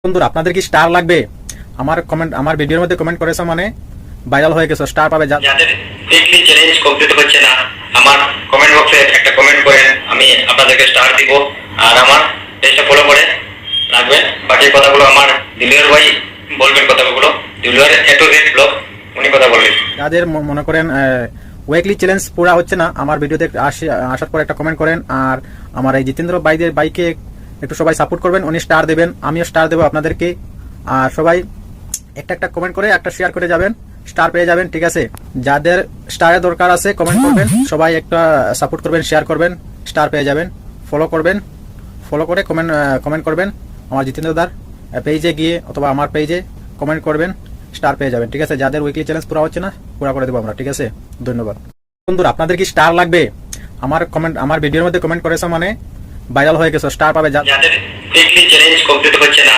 বন্ধুরা আপনাদের কি স্টার লাগবে? আমার ভিডিওর মধ্যে কমেন্ট করেছো মানে ভাইরাল হয়ে গেছো, স্টার পাবে। যাদের উইকলি চ্যালেঞ্জ কমপ্লিট হচ্ছে না, আমার কমেন্ট বক্সে একটা কমেন্ট করেন, আমি আপনাদেরকে স্টার দিব। আর আমার পেজটা ফলো করে রাখবেন। বাকি কথাগুলো আমার দিলুয়ার ভাই বলবেন, কথাগুলো দিলুয়ার এ টু জেড ব্লগ উনি কথা বলবেন। যাদের মনে করেন উইকলি চ্যালেঞ্জ পুরা হচ্ছে না, আমার ভিডিওতে আসার পর একটা কমেন্ট করেন। আর আমার এই জিতেন্দ্র বাইকে একটু সবাই সাপোর্ট করবেন, উনি স্টার দেবেন, আমিও স্টার দেবো আপনাদেরকে। আর সবাই একটা কমেন্ট করে একটা শেয়ার করে যাবেন, স্টার পেয়ে যাবেন। ঠিক আছে, যাদের স্টারের দরকার আছে কমেন্ট করবেন, সবাই একটা সাপোর্ট করবেন, শেয়ার করবেন, স্টার পেয়ে যাবেন। ফলো করবেন, ফলো করে কমেন্ট করবেন আমার জিতেন্দ্রদার পেজে গিয়ে অথবা আমার পেজে কমেন্ট করবেন, স্টার পেয়ে যাবেন। ঠিক আছে, যাদের উইকলি চ্যালেঞ্জ পুরা হচ্ছে না পুরা করে দেবো আমরা। ঠিক আছে, ধন্যবাদ। বন্ধুরা আপনাদের কি স্টার লাগবে? আমার ভিডিওর মধ্যে কমেন্ট করেছো মানে ভাইরাল হয়ে গেছো, স্টার পাবে। যাদের উইকলি চ্যালেঞ্জ কমপ্লিট হচ্ছে না,